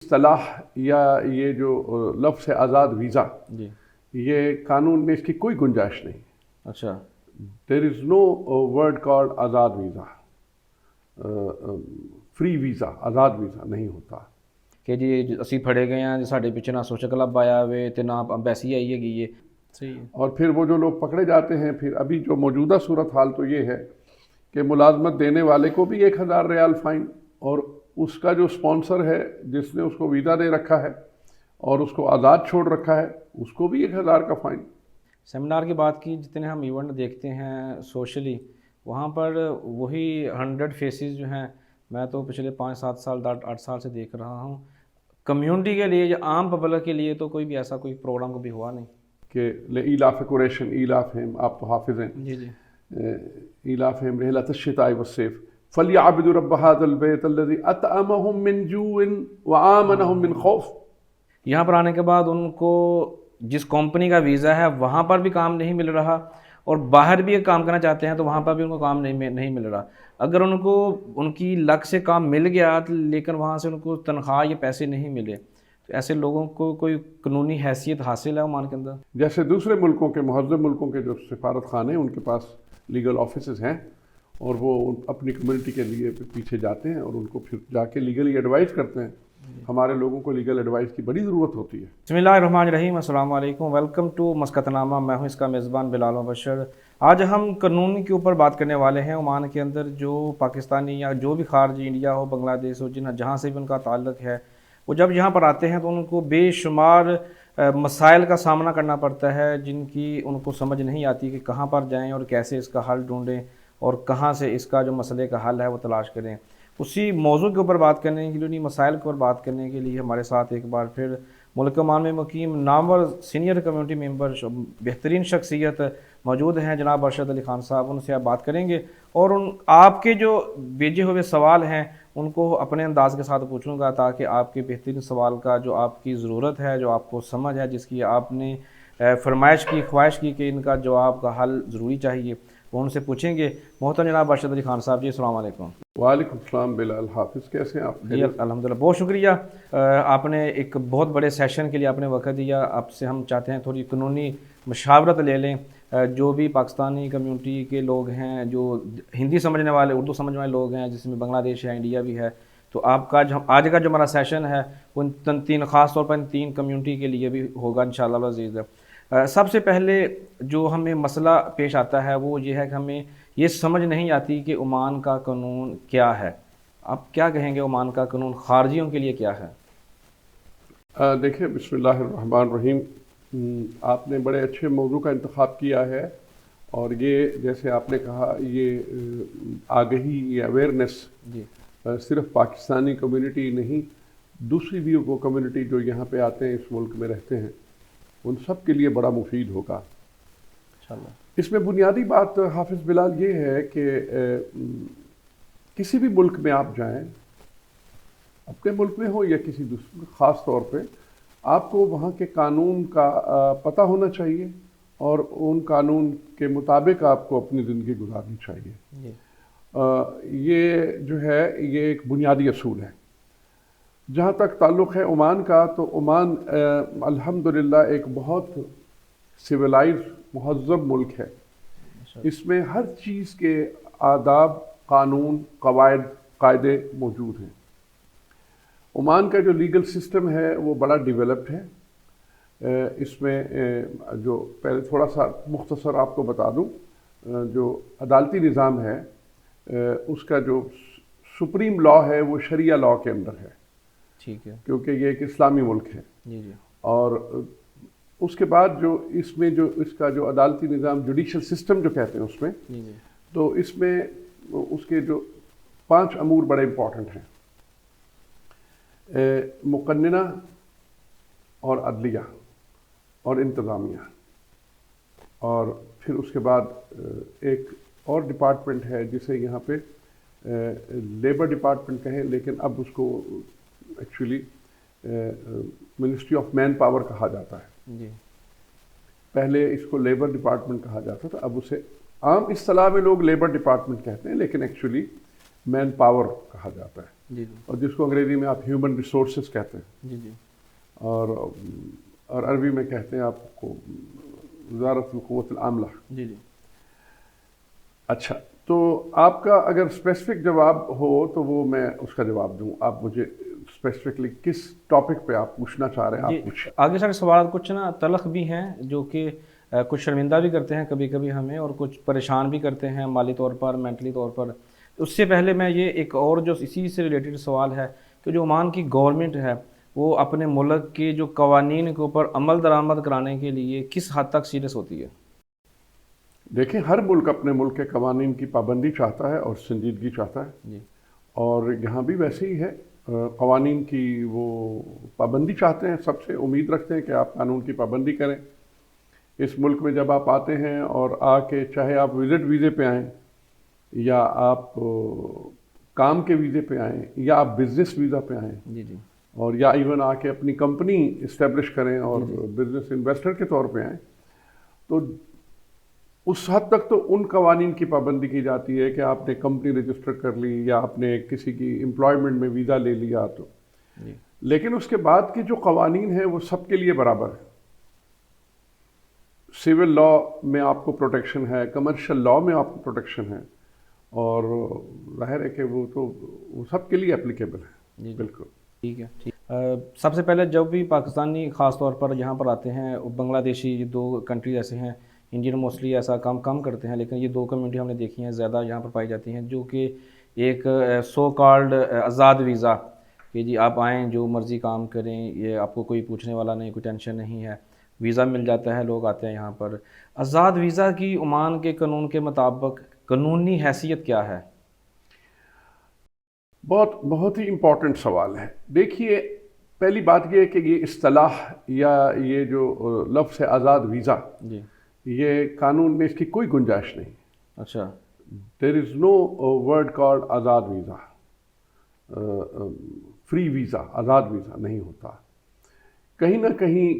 اصطلاح یا یہ جو لفظ ہے آزاد ویزا، جی یہ قانون میں اس کی کوئی گنجائش نہیں. اچھا دیر از نو ورڈ کالڈ آزاد ویزا. فری ویزا، آزاد ویزا نہیں ہوتا کہ جی اسی پھڑے گئے ہیں، ساڈے پیچھے نہ سوشل کلب آیا ہوئے تے نہ امبیسی آئی ہے یہ صحیح ہے. اور پھر وہ جو لوگ پکڑے جاتے ہیں، پھر ابھی جو موجودہ صورتحال تو یہ ہے کہ ملازمت دینے والے کو بھی 1000 ریال فائن، اور اس کا جو سپانسر ہے جس نے اس کو ویزا دے رکھا ہے اور اس کو آزاد چھوڑ رکھا ہے، اس کو بھی 1000 کا فائن. سیمینار کی بات کی، جتنے ہم ایونٹ دیکھتے ہیں سوشلی، وہاں پر وہی 100 فیسز جو ہیں، میں تو پچھلے 5-7 سال 8 سال سے دیکھ رہا ہوں. کمیونٹی کے لیے یا عام پبلک کے لیے تو کوئی بھی ایسا کوئی پروگرام کبھی ہوا نہیں. کہ لإیلاف قریشن ایلافہم، آپ تو حافظ ہیں، جی جی ایلافہم رحلۃ الشتاء والصیف فلیعبدوا رب هذا البیت الذی اطعمہم من جوع وآمنہم من خوف. یہاں پر آنے کے بعد ان کو جس کمپنی کا ویزا ہے وہاں پر بھی کام نہیں مل رہا، اور باہر بھی کام کرنا چاہتے ہیں تو وہاں پر بھی ان کو کام نہیں مل رہا. اگر ان کو ان کی لک سے کام مل گیا لیکن وہاں سے ان کو تنخواہ یا پیسے نہیں ملے، تو ایسے لوگوں کو کوئی قانونی حیثیت حاصل ہے عمان کے اندر؟ جیسے دوسرے ملکوں کے مہذب ملکوں کے جو سفارت خانے ہیں ان کے پاس لیگل آفیسز ہیں، اور وہ اپنی کمیونٹی کے لیے پیچھے جاتے ہیں اور ان کو پھر جا کے لیگلی ایڈوائز کرتے ہیں. ہمارے لوگوں کو لیگل ایڈوائز کی بڑی ضرورت ہوتی ہے. بسم اللہ الرحمن الرحیم. السلام علیکم، ویلکم ٹو مسقط نامہ. میں ہوں اس کا میزبان بلال مبشر. آج ہم قانون کے اوپر بات کرنے والے ہیں. عمان کے اندر جو پاکستانی یا جو بھی خارجی، انڈیا ہو، بنگلہ دیش ہو، جہاں سے بھی ان کا تعلق ہے، وہ جب یہاں پر آتے ہیں تو ان کو بے شمار مسائل کا سامنا کرنا پڑتا ہے، جن کی ان کو سمجھ نہیں آتی کہ کہاں پر جائیں اور کیسے اس کا حل ڈھونڈیں اور کہاں سے اس کا جو مسئلے کا حل ہے وہ تلاش کریں. اسی موضوع کے اوپر بات کرنے کے لیے، انہیں مسائل کے اوپر بات کرنے کے لیے ہمارے ساتھ ایک بار پھر ملک عمان میں مقیم نامور سینئر کمیونٹی ممبر، بہترین شخصیت موجود ہیں، جناب ارشد علی خان صاحب. ان سے آپ بات کریں گے اور آپ کے جو بھیجے ہوئے سوال ہیں ان کو اپنے انداز کے ساتھ پوچھوں گا، تاکہ آپ کے بہترین سوال کا جو آپ کی ضرورت ہے، جو آپ کو سمجھ ہے، جس کی آپ نے فرمائش کی، خواہش کی کہ ان کا جواب کا حل ضروری چاہیے، وہ ان سے پوچھیں گے. محترم جناب ارشد علی خان صاحب جی، السلام علیکم. وعلیکم السلام بلال. حافظ کیسے ہیں آپ؟ جی الحمدللہ، بہت شکریہ. آپ نے ایک بہت بڑے سیشن کے لیے آپ نے وقت دیا. آپ سے ہم چاہتے ہیں تھوڑی قانونی مشاورت لے لیں. جو بھی پاکستانی کمیونٹی کے لوگ ہیں، جو ہندی سمجھنے والے، اردو سمجھنے والے لوگ ہیں، جس میں بنگلہ دیش ہے، انڈیا بھی ہے، تو آپ کا آج کا جو ہمارا سیشن ہے وہ تین خاص طور پر ان 3 کمیونٹی کے لیے بھی ہوگا انشاءاللہ العزیز. سب سے پہلے جو ہمیں مسئلہ پیش آتا ہے وہ یہ ہے کہ ہمیں یہ سمجھ نہیں آتی کہ عمان کا قانون کیا ہے. آپ کیا کہیں گے عمان کا قانون خارجیوں کے لیے کیا ہے؟ دیکھیں، بسم اللہ الرحمن الرحیم. آپ نے بڑے اچھے موضوع کا انتخاب کیا ہے، اور یہ جیسے آپ نے کہا، یہ آگہی، یہ اویئرنیس جی صرف پاکستانی کمیونٹی نہیں، دوسری بھی وہ کمیونٹی جو یہاں پہ آتے ہیں، اس ملک میں رہتے ہیں، ان سب کے لیے بڑا مفید ہوگا انشاءاللہ. اس میں بنیادی بات حافظ بلال یہ ہے کہ کسی بھی ملک میں آپ جائیں، اپنے ملک میں ہو یا کسی دوسرے، خاص طور پہ آپ کو وہاں کے قانون کا پتہ ہونا چاہیے، اور ان قانون کے مطابق آپ کو اپنی زندگی گزارنی چاہیے. جی یہ جو ہے یہ ایک بنیادی اصول ہے. جہاں تک تعلق ہے عمان کا، تو عمان الحمدللہ ایک بہت سویلائز، مہذب ملک ہے. اس میں ہر چیز کے آداب، قانون، قواعد، قاعدے موجود ہیں. عمان کا جو لیگل سسٹم ہے وہ بڑا ڈیولپڈ ہے. اس میں جو پہلے تھوڑا سا مختصر آپ کو بتا دوں، جو عدالتی نظام ہے اس کا جو سپریم لا ہے وہ شریعہ لا کے اندر ہے. ٹھیک ہے. کیونکہ یہ ایک اسلامی ملک ہے. جی جی. اور اس کے بعد جو اس میں جو اس کا جو عدالتی نظام، جوڈیشل سسٹم جو کہتے ہیں اس میں، جی جی. تو اس میں اس کے جو 5 امور بڑے امپورٹنٹ ہیں: مقننہ اور عدلیہ اور انتظامیہ، اور پھر اس کے بعد ایک اور ڈپارٹمنٹ ہے جسے یہاں پہ لیبر ڈپارٹمنٹ کہیں، لیکن اب اس کو actually ministry of manpower کہا جاتا ہے. جی. پہلے اس کو لیبر ڈپارٹمنٹ کہا جاتا تھا، اب اسے عام اصطلاح میں لوگ لیبر ڈپارٹمنٹ کہتے ہیں، لیکن ایکچولی مین پاور کہا جاتا ہے، جی جی اور جس کو انگریزی میں آپ ہیومن ریسورسز کہتے ہیں، جی جی اور عربی میں کہتے ہیں آپ کو وزارت القوت العاملہ۔ جی جی اچھا، تو آپ کا اگر اسپیسیفک جواب ہو تو وہ میں اس کا جواب دوں، آپ مجھے اسپیسیفکلی کس ٹاپک پہ آپ پوچھنا چاہ رہے ہیں جی آپ پوچھیں۔ آگے سارے سوالات کچھ نا تلخ بھی ہیں، جو کہ کچھ شرمندہ بھی کرتے ہیں کبھی کبھی ہمیں، اور کچھ پریشان بھی کرتے ہیں مالی طور پر، مینٹلی طور پر۔ اس سے پہلے میں یہ ایک اور جو اسی سے ریلیٹڈ سوال ہے کہ جو عمان کی گورنمنٹ ہے وہ اپنے ملک کے جو قوانین کے اوپر عمل درآمد کرانے کے لیے کس حد تک سیریس ہوتی ہے؟ دیکھیں، ہر ملک اپنے ملک کے قوانین کی پابندی چاہتا ہے اور سنجیدگی چاہتا ہے، جی اور یہاں بھی ویسے ہی ہے، قوانین کی وہ پابندی چاہتے ہیں، سب سے امید رکھتے ہیں کہ آپ قانون کی پابندی کریں۔ اس ملک میں جب آپ آتے ہیں اور آ کے چاہے آپ وزٹ ویزے پہ آئیں یا آپ کام کے ویزے پہ آئیں یا آپ بزنس ویزا پہ آئیں، جی جی اور یا ایون آ کے اپنی کمپنی اسٹیبلش کریں اور بزنس انویسٹر کے طور پہ آئیں، تو اس حد تک تو ان قوانین کی پابندی کی جاتی ہے کہ آپ نے کمپنی رجسٹر کر لی یا آپ نے کسی کی امپلائمنٹ میں ویزا لے لیا تو، جی لیکن اس کے بعد کی جو قوانین ہیں وہ سب کے لیے برابر ہے۔ سول لا میں آپ کو پروٹیکشن ہے، کمرشل لا میں آپ کو پروٹیکشن ہے، اور ظاہر ہے کہ وہ سب کے لیے اپلیکیبل ہے۔ جی بالکل ٹھیک ہے ٹھیک۔ سب سے پہلے جب بھی پاکستانی خاص طور پر یہاں پر آتے ہیں، بنگلہ دیشی، یہ دو کنٹریز ایسے ہیں، انڈین موسٹلی ایسا کام کم کرتے ہیں، لیکن یہ دو کمیونٹی ہم نے دیکھی ہیں زیادہ یہاں پر پائی جاتی ہیں، جو کہ ایک سو کالڈ آزاد ویزا، کہ جی آپ آئیں جو مرضی کام کریں، یہ آپ کو کوئی پوچھنے والا نہیں، کوئی ٹینشن نہیں ہے، ویزا مل جاتا ہے، لوگ آتے ہیں یہاں پر۔ آزاد ویزا کی عمان کے قانون کے مطابق قانونی حیثیت کیا ہے؟ بہت ہی امپورٹنٹ سوال ہے۔ دیکھیے، پہلی بات یہ ہے کہ یہ اصطلاح یا یہ جو لفظ ہے آزاد ویزا، جی یہ قانون میں اس کی کوئی گنجائش نہیں۔ اچھا دیر از نو ورڈ کالڈ آزاد ویزا، فری ویزا، آزاد ویزا نہیں ہوتا۔ کہیں نہ کہیں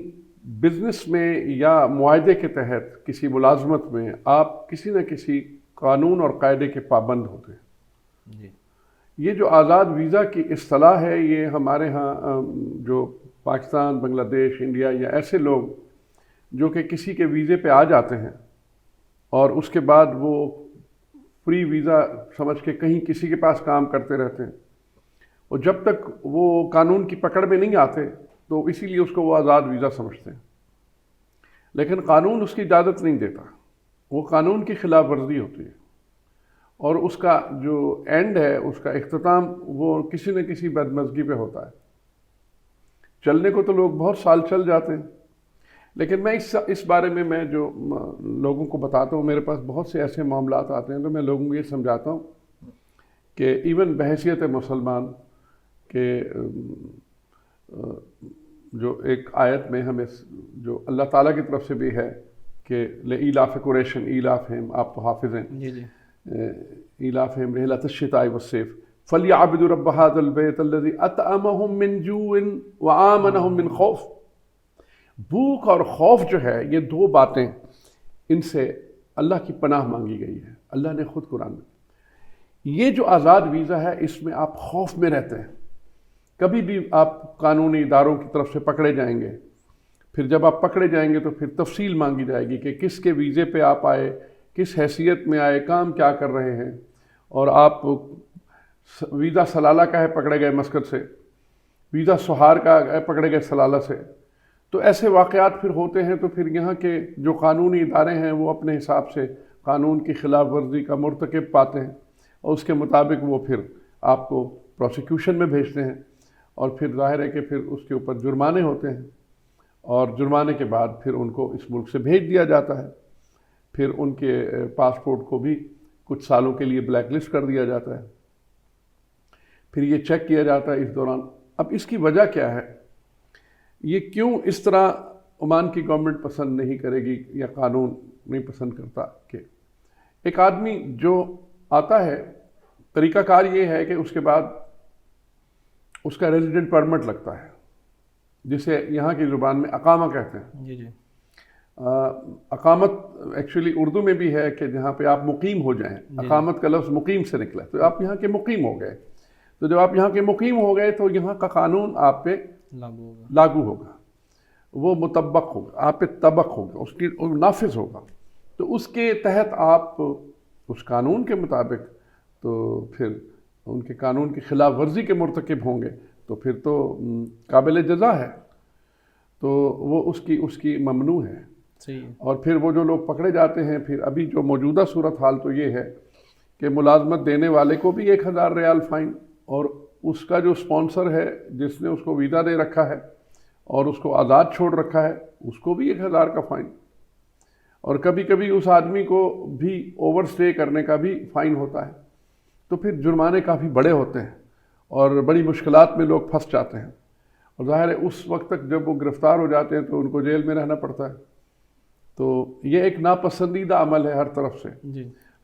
بزنس میں یا معاہدے کے تحت کسی ملازمت میں آپ کسی نہ کسی قانون اور قاعدے کے پابند ہوتے ہیں۔ جی یہ جو آزاد ویزا کی اصطلاح ہے، یہ ہمارے ہاں جو پاکستان، بنگلہ دیش، انڈیا یا ایسے لوگ جو کہ کسی کے ویزے پہ آ جاتے ہیں اور اس کے بعد وہ فری ویزا سمجھ کے کہیں کسی کے پاس کام کرتے رہتے ہیں، اور جب تک وہ قانون کی پکڑ میں نہیں آتے تو اسی لیے اس کو وہ آزاد ویزا سمجھتے ہیں، لیکن قانون اس کی اجازت نہیں دیتا، وہ قانون کی خلاف ورزی ہوتی ہے، اور اس کا جو اینڈ ہے، اس کا اختتام وہ کسی نہ کسی بدمزگی پہ ہوتا ہے۔ چلنے کو تو لوگ بہت سال چل جاتے ہیں، لیکن میں اس بارے میں جو لوگوں کو بتاتا ہوں، میرے پاس بہت سے ایسے معاملات آتے ہیں تو میں لوگوں کو یہ سمجھاتا ہوں کہ ایون بحیثیت مسلمان کہ جو ایک آیت میں ہمیں جو اللہ تعالیٰ کی طرف سے بھی ہے کہ لإیلاف قریشٍ ایلافہم، آپ تو حافظ ہیں، جی جی ایلافہم رحلۃ الشتاء والصیف فلیعبدوا رب ھذا البیت الذی اطعمہم من جوع وآمنہم من خوف۔ بھوک اور خوف جو ہے، یہ دو باتیں، ان سے اللہ کی پناہ مانگی گئی ہے۔ اللہ نے خود قرآن میں، یہ جو آزاد ویزا ہے، اس میں آپ خوف میں رہتے ہیں، کبھی بھی آپ قانونی اداروں کی طرف سے پکڑے جائیں گے، پھر جب آپ پکڑے جائیں گے تو پھر تفصیل مانگی جائے گی کہ کس کے ویزے پہ آپ آئے، کس حیثیت میں آئے، کام کیا کر رہے ہیں، اور آپ ویزا سلالہ کا ہے پکڑے گئے مسقط سے، ویزا سہار کا ہے پکڑے گئے سلالہ سے۔ تو ایسے واقعات پھر ہوتے ہیں، تو پھر یہاں کے جو قانونی ادارے ہیں وہ اپنے حساب سے قانون کی خلاف ورزی کا مرتکب پاتے ہیں، اور اس کے مطابق وہ پھر آپ کو پروسیکیوشن میں بھیجتے ہیں، اور پھر ظاہر ہے کہ پھر اس کے اوپر جرمانے ہوتے ہیں، اور جرمانے کے بعد پھر ان کو اس ملک سے بھیج دیا جاتا ہے، پھر ان کے پاسپورٹ کو بھی کچھ سالوں کے لیے بلیک لسٹ کر دیا جاتا ہے، پھر یہ چیک کیا جاتا ہے اس دوران۔ اب اس کی وجہ کیا ہے، یہ کیوں اس طرح عمان کی گورنمنٹ پسند نہیں کرے گی یا قانون نہیں پسند کرتا کہ ایک آدمی جو آتا ہے، طریقہ کار یہ ہے کہ اس کے بعد اس کا ریزیڈنٹ پرمٹ لگتا ہے، جسے یہاں کی زبان میں اقامہ کہتے ہیں۔ جی جی اقامت ایکچولی اردو میں بھی ہے کہ جہاں پہ آپ مقیم ہو جائیں، اقامت کا لفظ مقیم سے نکلا، تو آپ یہاں کے مقیم ہو گئے، تو جب آپ یہاں کے مقیم ہو گئے تو یہاں کا قانون آپ پہ لاگو ہوگا، وہ مطبق ہوگا، آپ پہ طبق ہوگا، اس کی نافذ ہوگا، تو اس کے تحت آپ اس قانون کے مطابق تو پھر ان کے قانون کی خلاف ورزی کے مرتکب ہوں گے تو پھر تو قابل جزا ہے، تو وہ اس کی ممنوع ہے۔ اور پھر وہ جو لوگ پکڑے جاتے ہیں، پھر ابھی جو موجودہ صورتحال تو یہ ہے کہ ملازمت دینے والے کو بھی 1000 ریال فائن، اور اس کا جو سپانسر ہے جس نے اس کو ویزا دے رکھا ہے اور اس کو آزاد چھوڑ رکھا ہے، اس کو بھی 1000 کا فائن، اور کبھی کبھی اس آدمی کو بھی اوور سٹے کرنے کا بھی فائن ہوتا ہے، تو پھر جرمانے کافی بڑے ہوتے ہیں اور بڑی مشکلات میں لوگ پھنس جاتے ہیں، اور ظاہر ہے اس وقت تک جب وہ گرفتار ہو جاتے ہیں تو ان کو جیل میں رہنا پڑتا ہے، تو یہ ایک ناپسندیدہ عمل ہے ہر طرف سے۔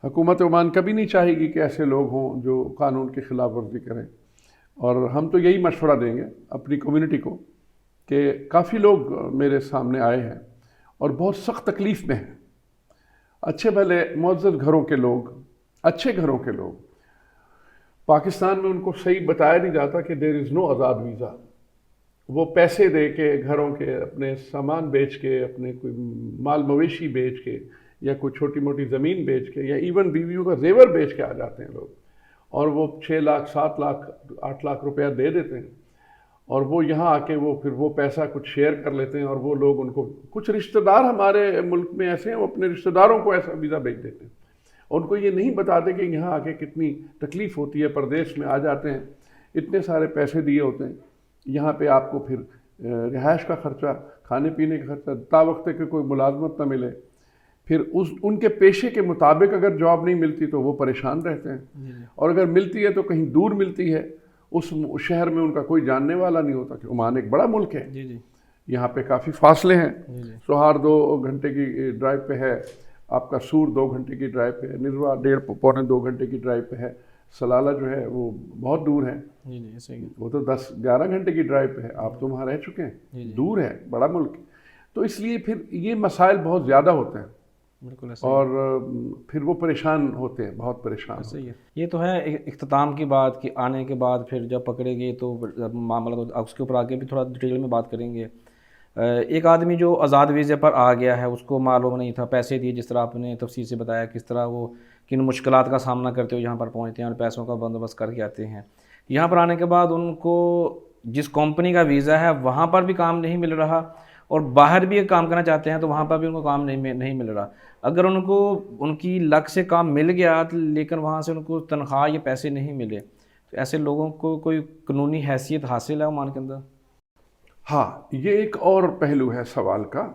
حکومت عمان کبھی نہیں چاہے گی کہ ایسے لوگ ہوں جو قانون کی خلاف ورزی کریں، اور ہم تو یہی مشورہ دیں گے اپنی کمیونٹی کو کہ کافی لوگ میرے سامنے آئے ہیں اور بہت سخت تکلیف میں ہیں، اچھے بھلے معزز گھروں کے لوگ، اچھے گھروں کے لوگ، پاکستان میں ان کو صحیح بتایا نہیں جاتا کہ دیر از نو آزاد ویزا، وہ پیسے دے کے گھروں کے اپنے سامان بیچ کے، اپنے کوئی مال مویشی بیچ کے، یا کوئی چھوٹی موٹی زمین بیچ کے، یا ایون بیویوں کا زیور بیچ کے آ جاتے ہیں لوگ، اور وہ 6 لاکھ 7 لاکھ 8 لاکھ روپیہ دے دیتے ہیں، اور وہ یہاں آ کے وہ پھر وہ پیسہ کچھ شیئر کر لیتے ہیں، اور وہ لوگ ان کو، کچھ رشتہ دار ہمارے ملک میں ایسے ہیں وہ اپنے رشتہ داروں کو ایسا ویزا بھیج دیتے ہیں، ان کو یہ نہیں بتاتے کہ یہاں آ کے کتنی تکلیف ہوتی ہے، پردیش میں آ جاتے ہیں، اتنے سارے پیسے دیے ہوتے ہیں، یہاں پہ آپ کو پھر رہائش کا خرچہ، کھانے پینے کا خرچہ، تا وقت کہ کوئی ملازمت نہ ملے، پھر ان کے پیشے کے مطابق اگر جاب نہیں ملتی تو وہ پریشان رہتے ہیں، اور اگر ملتی ہے تو کہیں دور ملتی ہے، اس شہر میں ان کا کوئی جاننے والا نہیں ہوتا، کہ عمان ایک بڑا ملک ہے، یہاں پہ کافی فاصلے ہیں، سوہار 2 گھنٹے کی ڈرائیو پہ ہے، آپ کا سور 2 گھنٹے کی ڈرائیو پہ ہے، نروا 1.5 پونے 2 گھنٹے کی ڈرائیو پہ ہے، سلالہ جو ہے وہ بہت دور ہے، وہ تو 10-11 گھنٹے کی ڈرائیو پہ ہے، آپ تو وہاں رہ چکے ہیں، دور ہے، بڑا ملک، تو اس لیے پھر یہ مسائل بہت زیادہ ہوتے ہیں، اور پھر وہ پریشان ہوتے ہیں، بہت پریشان ہوتے ہیں۔ یہ تو ہے اختتام کی بات کہ آنے کے بعد پھر جب پکڑے گئے تو معاملہ، اس کے اوپر آگے بھی تھوڑا ڈیٹیل میں بات کریں گے۔ ایک آدمی جو آزاد ویزے پر آ گیا ہے، اس کو معلوم نہیں تھا، پیسے دیے، جس طرح آپ نے تفصیل سے بتایا کس طرح وہ کن مشکلات کا سامنا کرتے ہوئے یہاں پر پہنچتے ہیں اور پیسوں کا بندوبست کر کے آتے ہیں، یہاں پر آنے کے بعد ان کو جس کمپنی کا ویزا ہے وہاں پر بھی کام نہیں مل رہا، اور باہر بھی کام کرنا چاہتے ہیں تو وہاں پر بھی ان کو کام نہیں مل رہا، اگر ان کو ان کی لک سے کام مل گیا لیکن وہاں سے ان کو تنخواہ یا پیسے نہیں ملے، تو ایسے لوگوں کو کوئی قانونی حیثیت حاصل ہے عمان کے اندر؟ ہاں، یہ ایک اور پہلو ہے سوال کا۔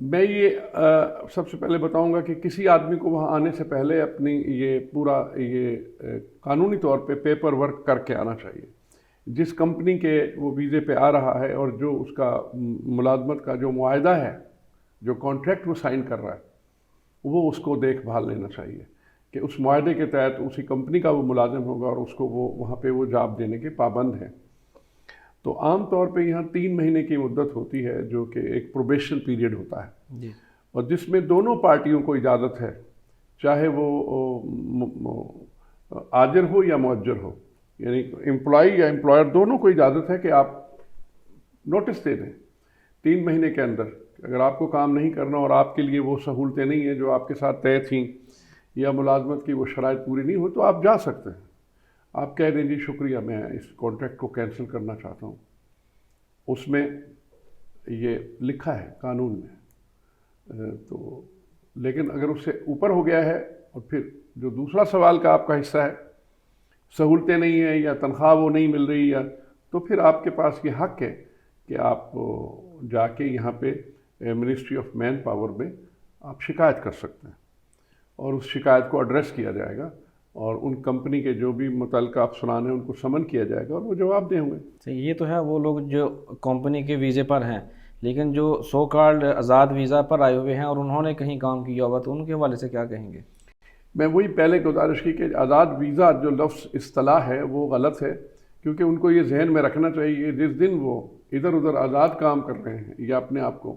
میں یہ سب سے پہلے بتاؤں گا کہ کسی آدمی کو وہاں آنے سے پہلے اپنی یہ پورا قانونی طور پہ پیپر ورک کر کے آنا چاہیے، جس کمپنی کے وہ ویزے پہ آ رہا ہے اور جو اس کا ملازمت کا جو معاہدہ ہے، جو کانٹریکٹ وہ سائن کر رہا ہے، وہ اس کو دیکھ بھال لینا چاہیے کہ اس معاہدے کے تحت اسی کمپنی کا وہ ملازم ہوگا اور اس کو وہ وہاں پہ وہ جاب دینے کے پابند ہیں۔ تو عام طور پہ یہاں 3 مہینے کی مدت ہوتی ہے جو کہ ایک پروبیشن پیریڈ ہوتا ہے، اور جس میں دونوں پارٹیوں کو اجازت ہے، چاہے وہ آجر ہو یا مؤجر ہو، یعنی امپلائی یا امپلائر، دونوں کو اجازت ہے کہ آپ نوٹس دے دیں 3 مہینے کے اندر، اگر آپ کو کام نہیں کرنا اور آپ کے لیے وہ سہولتیں نہیں ہیں جو آپ کے ساتھ طے تھیں، یا ملازمت کی وہ شرائط پوری نہیں ہو، تو آپ جا سکتے ہیں، آپ کہہ دیں جی شکریہ، میں اس کانٹریکٹ کو کینسل کرنا چاہتا ہوں، اس میں یہ لکھا ہے قانون میں۔ تو لیکن اگر اس سے اوپر ہو گیا ہے، اور پھر جو دوسرا سوال کا آپ کا حصہ ہے، سہولتیں نہیں ہیں یا تنخواہ وہ نہیں مل رہی، یا تو پھر آپ کے پاس یہ حق ہے کہ آپ جا کے یہاں پہ منسٹری آف مین پاور میں آپ شکایت کر سکتے ہیں، اور اس شکایت کو ایڈریس کیا جائے گا، اور ان کمپنی کے جو بھی متعلقہ افسران ہیں ان کو سمن کیا جائے گا اور وہ جواب دیں گے۔ یہ تو ہے وہ لوگ جو کمپنی کے ویزے پر ہیں، لیکن جو سو کالڈ آزاد ویزا پر آئے ہوئے ہیں اور انہوں نے کہیں کام کیا ہوا، تو ان کے حوالے سے کیا کہیں گے؟ میں وہی پہلے گزارش کی کہ آزاد ویزا جو لفظ اصطلاح ہے وہ غلط ہے، کیونکہ ان کو یہ ذہن میں رکھنا چاہیے جس دن وہ ادھر ادھر آزاد کام کر رہے ہیں یا اپنے آپ کو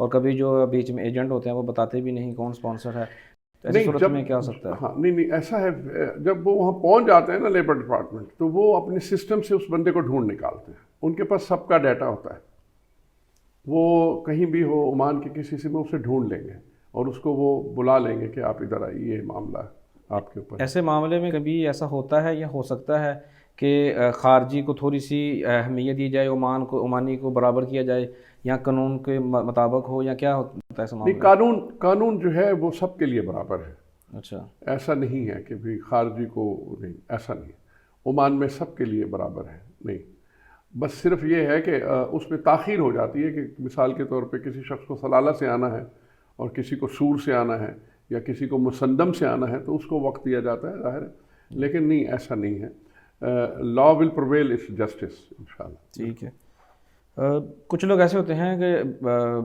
اور کبھی جو بیچ میں ایجنٹ ہوتے ہیں وہ بتاتے بھی نہیں کون اسپانسر ہے، تو ایسی نہیں، صورت میں کیا ہو سکتا ہے؟ ہاں نہیں ایسا ہے، جب وہ وہاں پہنچ جاتے ہیں نا لیبر ڈپارٹمنٹ، تو وہ اپنے سسٹم سے اس بندے کو ڈھونڈ نکالتے ہیں، ان کے پاس سب کا ڈیٹا ہوتا ہے، وہ کہیں بھی ہو عمان کے کسی سے میں اسے ڈھونڈ لیں گے اور اس کو وہ بلا لیں گے کہ آپ ادھر آئیے، یہ معاملہ آپ کے اوپر ہے۔ ایسے معاملے میں کبھی ایسا ہوتا ہے یا ہو سکتا ہے کہ خارجی کو تھوڑی سی اہمیت دی جائے، عمانی کو برابر کیا جائے، یا قانون کے مطابق ہو، یا کیا ہوتا ہے ایسا نہیں، معاملہ؟ قانون جو ہے وہ سب کے لیے برابر ہے، اچھا، ایسا نہیں ہے کہ بھی خارجی کو نہیں، ایسا نہیں ہے، عمان میں سب کے لیے برابر ہے، نہیں بس صرف یہ ہے کہ اس میں تاخیر ہو جاتی ہے کہ مثال کے طور پہ کسی شخص کو سلالہ سے آنا ہے اور کسی کو سور سے آنا ہے یا کسی کو مسندم سے آنا ہے تو اس کو وقت دیا جاتا ہے، ظاہر ہے، لیکن نہیں ایسا نہیں ہے، لا ول پرویل از جسٹس انشاءاللہ۔ ٹھیک ہے۔ کچھ لوگ ایسے ہوتے ہیں کہ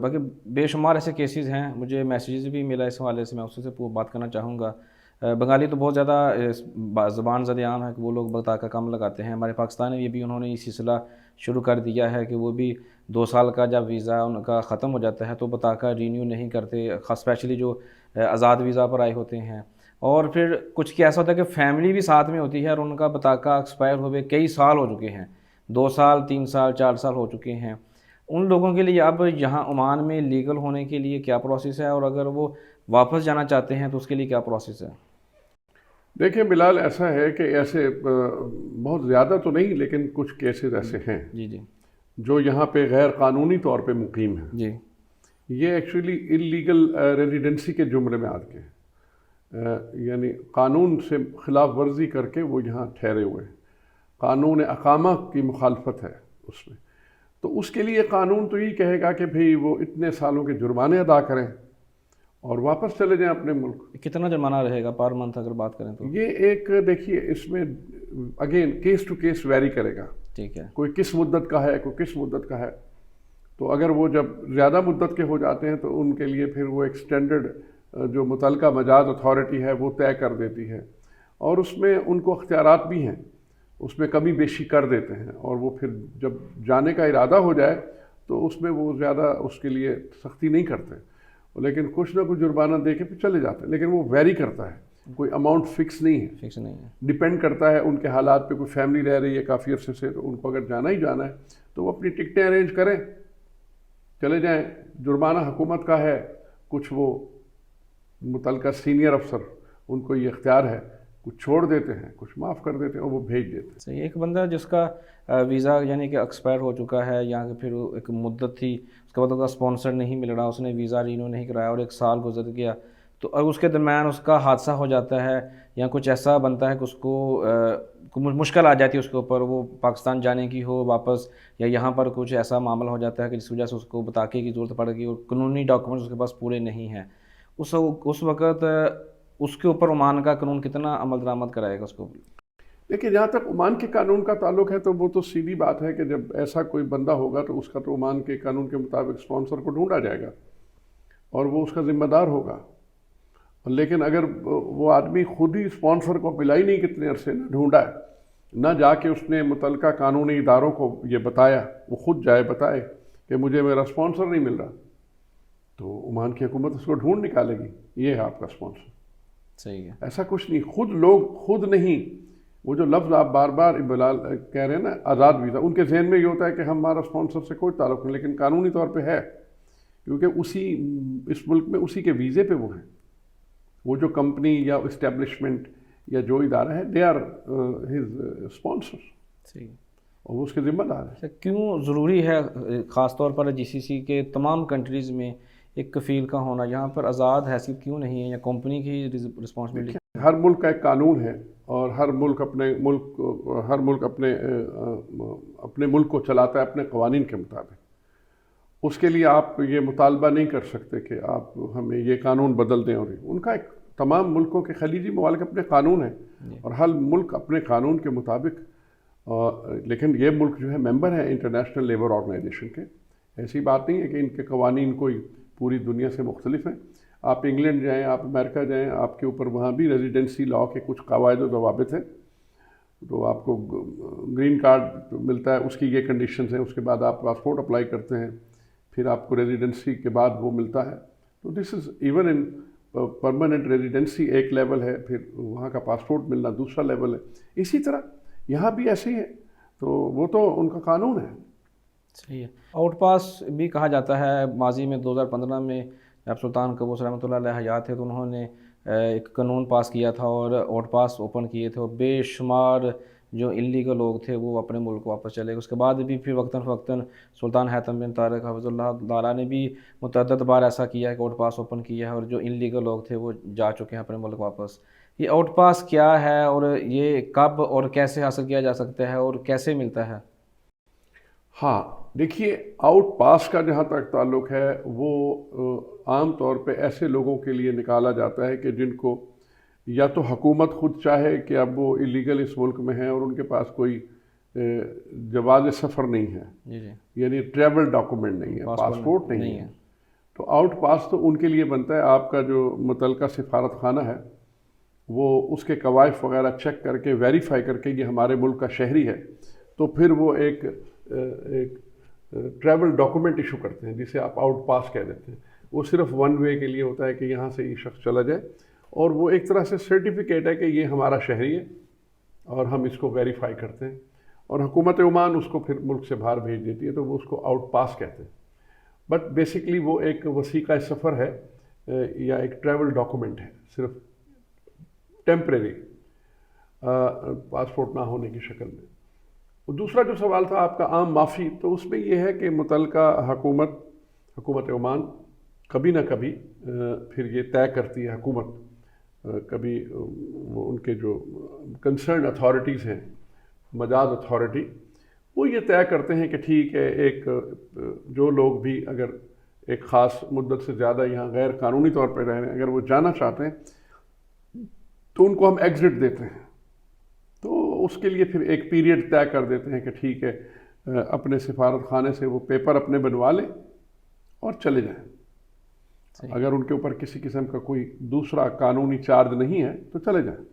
باقی بے شمار ایسے کیسز ہیں، مجھے میسیجز بھی ملا اس حوالے سے، میں اس سے بات کرنا چاہوں گا۔ بنگالی تو بہت زیادہ زبان زد عام ہے کہ وہ لوگ بطاقہ کم لگاتے ہیں، ہمارے پاکستان میں بھی انہوں نے یہ سلسلہ شروع کر دیا ہے کہ وہ بھی 2 سال کا جب ویزا ان کا ختم ہو جاتا ہے تو بطاقہ رینیو نہیں کرتے، خاص اسپیشلی جو آزاد ویزا پر آئے ہوتے ہیں۔ اور پھر کچھ کی ایسا ہوتا ہے کہ فیملی بھی ساتھ میں ہوتی ہے اور ان کا بطاقہ ایکسپائر ہوئے کئی سال ہو چکے ہیں، 2 سال 3 سال 4 سال ہو چکے ہیں۔ ان لوگوں کے لیے اب یہاں عمان میں لیگل ہونے کے لیے کیا پروسیس ہے، اور اگر وہ واپس جانا چاہتے ہیں تو اس کے لیے کیا پروسیس ہے؟ دیکھیں بلال، ایسا ہے کہ ایسے بہت زیادہ تو نہیں لیکن کچھ کیسز ایسے ہیں جی جی جو یہاں پہ غیر قانونی طور پہ مقیم ہیں، جی یہ ایکچولی انلیگل ریزیڈنسی کے زمرے میں آتے ہیں، یعنی قانون سے خلاف ورزی کر کے وہ یہاں ٹھہرے ہوئے ہیں، قانون اقامہ کی مخالفت ہے اس میں، تو اس کے لیے قانون تو یہی کہے گا کہ بھئی وہ اتنے سالوں کے جرمانے ادا کریں اور واپس چلے جائیں اپنے ملک۔ کتنا جرمانہ رہے گا پر منتھ اگر بات کریں تو؟ یہ ایک دیکھیے اس میں again case to case vary کرے گا، ٹھیک ہے، کوئی کس مدت کا ہے کوئی کس مدت کا ہے، تو اگر وہ جب زیادہ مدت کے ہو جاتے ہیں تو ان کے لیے پھر وہ ایکسٹینڈڈ جو متعلقہ مجاز اتھارٹی ہے وہ طے کر دیتی ہے، اور اس میں ان کو اختیارات بھی ہیں، اس میں کمی بیشی کر دیتے ہیں، اور وہ پھر جب جانے کا ارادہ ہو جائے تو اس میں وہ زیادہ اس کے لیے سختی نہیں کرتے، لیکن کچھ نہ کچھ جرمانہ دے کے پھر چلے جاتے ہیں، لیکن وہ ویری کرتا ہے، کوئی اماؤنٹ فکس نہیں ہے، فکس نہیں ہے۔ ڈیپینڈ کرتا ہے ان کے حالات پہ، کوئی فیملی رہ رہی ہے کافی عرصے سے تو ان کو اگر جانا ہی جانا ہے تو وہ اپنی ٹکٹیں ارینج کریں، چلے جائیں، جرمانہ حکومت کا ہے، کچھ وہ متعلقہ سینئر افسر ان کو یہ اختیار ہے، کچھ چھوڑ دیتے ہیں کچھ معاف کر دیتے ہیں اور وہ بھیج دیتے ہیں۔ صحیح، ایک بندہ جس کا ویزا یعنی کہ ایکسپائر ہو چکا ہے یا پھر ایک مدت تھی، اس کے بعد اس کا اسپانسر نہیں مل رہا، اس نے ویزا رینیو نہیں کرایا اور 1 سال گزر گیا، تو اگر اس کے درمیان اس کا حادثہ ہو جاتا ہے یا کچھ ایسا بنتا ہے کہ اس کو مشکل آ جاتی ہے اس کے اوپر، وہ پاکستان جانے کی ہو واپس، یا یہاں پر کچھ ایسا معاملہ ہو جاتا ہے کہ جس وجہ سے اس کو بطاقے کی ضرورت پڑ گئی اور قانونی ڈاکومنٹس اس کے پاس پورے نہیں ہیں، اس وقت اس کے اوپر عمان کا قانون کتنا عمل درآمد کرائے گا اس کو؟ لیکن جہاں تک عمان کے قانون کا تعلق ہے تو وہ تو سیدھی بات ہے کہ جب ایسا کوئی بندہ ہوگا تو اس کا تو عمان کے قانون کے مطابق اسپانسر کو ڈھونڈا جائے گا اور وہ اس کا ذمہ دار ہوگا، لیکن اگر وہ آدمی خود ہی اسپانسر کو ملا ہی نہیں کتنے عرصے نہ ڈھونڈا ہے، نہ جا کے اس نے متعلقہ قانونی اداروں کو یہ بتایا، وہ خود جائے بتائے کہ مجھے میرا اسپانسر نہیں مل رہا، تو عمان کی حکومت اس کو ڈھونڈ نکالے گی، یہ ہے آپ کا اسپانسر۔ صحیح ہے، ایسا کچھ نہیں، خود نہیں، وہ جو لفظ آپ بار بار بلال کہہ رہے ہیں نا آزاد ویزا، ان کے ذہن میں یہ ہوتا ہے کہ ہمارا اسپانسر سے کوئی تعلق نہیں، لیکن قانونی طور پہ ہے، کیونکہ اس ملک میں اسی کے ویزے پہ وہ ہیں، وہ جو کمپنی یا اسٹیبلشمنٹ یا جو ادارہ ہے دے آر ہز اسپانسر، صحیح، اور وہ اس کے ذمہ دار ہے۔ کیوں ضروری ہے خاص طور پر GCC کے تمام کنٹریز میں ایک کفیل کا ہونا؟ یہاں پر آزاد حیثیت کیوں نہیں ہے، یا کمپنی کی رسپانسبلٹی؟ ہر ملک کا ایک قانون ہے اور ہر ملک اپنے ملک کو چلاتا ہے اپنے قوانین کے مطابق، اس کے لیے آپ یہ مطالبہ نہیں کر سکتے کہ آپ ہمیں یہ قانون بدل دیں، اور ان کا ایک تمام ملکوں کے خلیجی ممالک اپنے قانون ہیں اور ہر ملک اپنے قانون کے مطابق، لیکن یہ ملک جو ہے ممبر ہیں انٹرنیشنل لیبر آرگنائزیشن کے، ایسی بات نہیں ہے کہ ان کے قوانین کوئی پوری دنیا سے مختلف ہیں، آپ انگلینڈ جائیں، آپ امریکہ جائیں، آپ کے اوپر وہاں بھی ریزیڈنسی لاء کے کچھ قواعد و ضوابط ہیں، تو آپ کو گرین کارڈ ملتا ہے، اس کی یہ کنڈیشنز ہیں، اس کے بعد آپ پاسپورٹ اپلائی کرتے ہیں، پھر آپ کو ریزیڈنسی کے بعد وہ ملتا ہے. تو this is even in permanent residency ایک لیول ہے، پھر وہاں کا پاسپورٹ ملنا دوسرا لیول ہے. اسی طرح یہاں بھی ایسے ہی ہے، تو وہ تو ان کا قانون ہے. صحیح ہے. آؤٹ پاس بھی کہا جاتا ہے. ماضی میں 2015 میں جب سلطان قابوس رحمۃ اللہ علیہ حیات تھے تو انہوں نے ایک قانون پاس کیا تھا اور آؤٹ پاس اوپن کیے تھے، اور بے شمار جو انلیگل لوگ تھے وہ اپنے ملک کو واپس چلے گئے. اس کے بعد بھی پھر وقتاً فوقتاً سلطان حاتم بن طارق حفظ اللہ تعالیٰ نے بھی متعدد بار ایسا کیا ہے کہ آؤٹ پاس اوپن کیا ہے، اور جو انلیگل لوگ تھے وہ جا چکے ہیں اپنے ملک واپس. یہ آؤٹ پاس کیا ہے اور یہ کب اور کیسے حاصل کیا جا سکتا ہے اور کیسے ملتا ہے؟ ہاں دیکھیے، آؤٹ پاس کا جہاں تک تعلق ہے وہ عام طور پہ ایسے لوگوں کے لیے نکالا جاتا ہے کہ جن کو یا تو حکومت خود چاہے کہ اب وہ ایلیگل اس ملک میں ہیں اور ان کے پاس کوئی جواز سفر نہیں ہے، جی جی، یعنی ٹریول ڈاکومنٹ نہیں ہے، پاسپورٹ نہیں ہے. تو آؤٹ پاس تو ان کے لیے بنتا ہے. آپ کا جو متعلقہ سفارت خانہ ہے وہ اس کے قوائف وغیرہ چیک کر کے ویریفائی کر کے یہ ہمارے ملک کا شہری ہے، تو پھر وہ ایک ٹریول ڈاکومنٹ ایشو کرتے ہیں جسے آپ آؤٹ پاس کہہ دیتے ہیں. وہ صرف ون وے کے لیے ہوتا ہے کہ یہاں سے یہ شخص چلا جائے، اور وہ ایک طرح سے سرٹیفکیٹ ہے کہ یہ ہمارا شہری ہے اور ہم اس کو ویریفائی کرتے ہیں، اور حکومت عمان اس کو پھر ملک سے باہر بھیج دیتی ہے، تو وہ اس کو آؤٹ پاس کہتے ہیں. بٹ بیسکلی وہ ایک وثیقہ سفر ہے یا ایک ٹریول ڈاکومنٹ ہے، صرف ٹیمپریری پاسپورٹ نہ ہونے کی شکل میں. دوسرا جو سوال تھا آپ کا عام معافی، تو اس میں یہ ہے کہ متعلقہ حکومت عمان کبھی نہ کبھی پھر یہ طے کرتی ہے، حکومت کبھی وہ ان کے جو کنسرن اتھارٹیز ہیں، مجاز اتھارٹی، وہ یہ طے کرتے ہیں کہ ٹھیک ہے، ایک جو لوگ بھی اگر ایک خاص مدت سے زیادہ یہاں غیر قانونی طور پہ رہ رہے ہیں، اگر وہ جانا چاہتے ہیں تو ان کو ہم ایگزٹ دیتے ہیں. تو اس کے لیے پھر ایک پیریڈ طے کر دیتے ہیں کہ ٹھیک ہے، اپنے سفارت خانے سے وہ پیپر اپنے بنوا لیں اور چلے جائیں. اگر ان کے اوپر کسی قسم کا کوئی دوسرا قانونی چارج نہیں ہے تو چلے جائیں.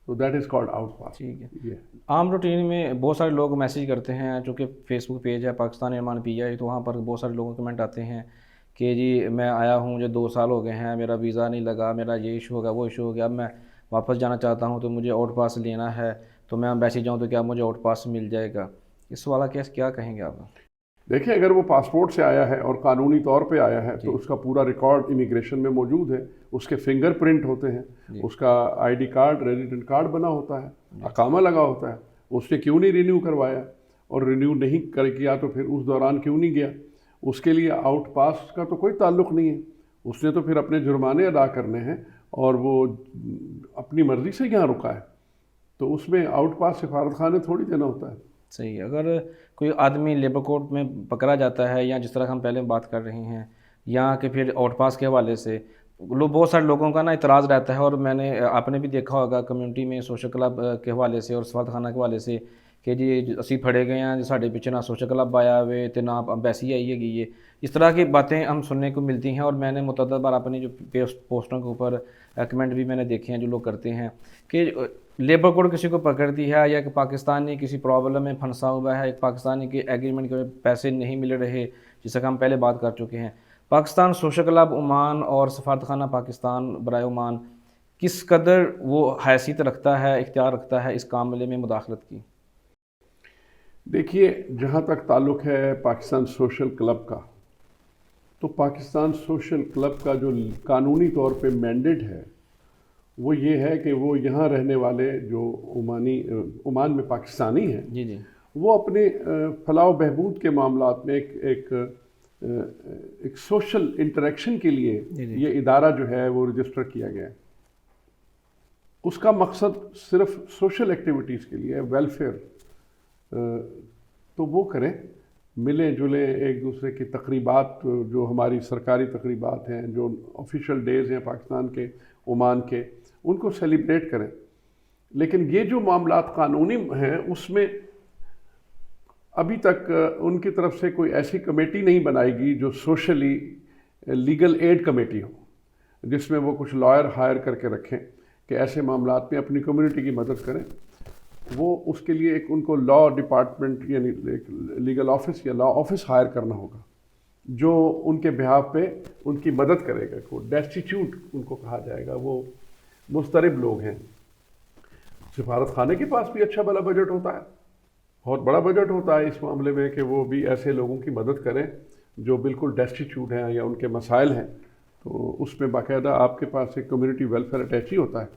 تو دیٹ از کالڈ آؤٹ پاس. ٹھیک ہے. عام روٹین میں بہت سارے لوگ میسیج کرتے ہیں، چونکہ فیس بک پیج ہے پاکستان عمان PI، تو وہاں پر بہت سارے لوگوں کے کمنٹ آتے ہیں کہ جی میں آیا ہوں، مجھے 2 سال ہو گئے ہیں، میرا ویزا نہیں لگا، میرا یہ ایشو ہو گیا، وہ ایشو ہو گیا، اب میں واپس جانا چاہتا ہوں تو مجھے آؤٹ پاس لینا ہے، تو میں ایمبیسی جاؤں تو کیا مجھے آؤٹ پاس مل جائے گا؟ اس والا کیس کیا کہیں گے آپ؟ دیکھیں، اگر وہ پاسپورٹ سے آیا ہے اور قانونی طور پہ آیا ہے تو اس کا پورا ریکارڈ امیگریشن میں موجود ہے، اس کے فنگر پرنٹ ہوتے ہیں، اس کا ID کارڈ، ریزیڈنٹ کارڈ بنا ہوتا ہے، اقامہ لگا ہوتا ہے. اس نے کیوں نہیں رینیو کروایا، اور رینیو نہیں کیا تو پھر اس دوران کیوں نہیں گیا؟ اس کے لیے آؤٹ پاس کا تو کوئی تعلق نہیں ہے. اس نے تو پھر اپنے جرمانے ادا کرنے ہیں، اور وہ اپنی مرضی سے یہاں رکا ہے، تو اس میں آؤٹ پاس سفارت خانے تھوڑی دینا ہوتا ہے. صحیح ہے. اگر کوئی آدمی لیبر کورٹ میں پکڑا جاتا ہے، یا جس طرح ہم پہلے بات کر رہے ہیں، یا کہ پھر آؤٹ پاس کے حوالے سے بہت سارے لوگوں کا اعتراض رہتا ہے، اور میں نے آپ نے بھی دیکھا ہوگا کمیونٹی میں سوشل کلب کے حوالے سے اور سفارت خانہ کے حوالے سے کہ جی اسی پھڑے گئے ہیں، ساڈے پیچھے نہ سوشل کلب آیا ہوئے تے نہ امبیسی آئی ہے گی. اس طرح کی باتیں ہم سننے کو ملتی ہیں، اور میں نے متعدد بار اپنی جو پوسٹوں کے اوپر کمنٹ بھی میں نے دیکھے ہیں جو لوگ کرتے ہیں کہ لیبر کوڈ کسی کو پکڑتی ہے، یا کہ پاکستانی کسی پرابلم میں پھنسا ہوا ہے، ایک پاکستانی کے ایگریمنٹ کے پیسے نہیں مل رہے، جیسا کہ ہم پہلے بات کر چکے ہیں. پاکستان سوشل کلب عمان اور سفارت خانہ پاکستان برائے عمان کس قدر وہ حیثیت رکھتا ہے، اختیار رکھتا ہے اس معاملے میں مداخلت کی؟ دیکھیے، جہاں تک تعلق ہے پاکستان سوشل کلب کا، تو پاکستان سوشل کلب کا جو قانونی طور پہ مینڈیٹ ہے وہ یہ ہے کہ وہ یہاں رہنے والے جو عمان میں پاکستانی ہیں، جی جی، وہ اپنے فلاح و بہبود کے معاملات میں ایک سوشل انٹریکشن کے لیے یہ ادارہ جو ہے وہ رجسٹر کیا گیا ہے. اس کا مقصد صرف سوشل ایکٹیویٹیز کے لیے، ویلفیئر، تو وہ کریں، ملیں جلیں، ایک دوسرے کی تقریبات، جو ہماری سرکاری تقریبات ہیں، جو آفیشیل ڈیز ہیں پاکستان کے، عمان کے، ان کو سیلیبریٹ کریں. لیکن یہ جو معاملات قانونی ہیں اس میں ابھی تک ان کی طرف سے کوئی ایسی کمیٹی نہیں بنائی گئی جو سوشلی لیگل ایڈ کمیٹی ہو، جس میں وہ کچھ لائر ہائر کر کے رکھیں کہ ایسے معاملات میں اپنی کمیونٹی کی مدد کریں. وہ اس کے لیے ایک ان کو لا ڈپارٹمنٹ، یعنی ایک لیگل آفس یا لا آفس ہائر کرنا ہوگا. جو ان کے بہاف پہ ان کی مدد کرے گا. کو ڈیسٹیٹیوٹ ان کو کہا جائے گا, وہ مضطرب لوگ ہیں. سفارت خانے کے پاس بھی اچھا بڑا بجٹ ہوتا ہے, بہت بڑا بجٹ ہوتا ہے اس معاملے میں کہ وہ بھی ایسے لوگوں کی مدد کریں جو بالکل ڈیسٹیٹیوٹ ہیں یا ان کے مسائل ہیں. تو اس میں باقاعدہ آپ کے پاس ایک کمیونٹی ویلفیئر اٹیچی ہوتا ہے,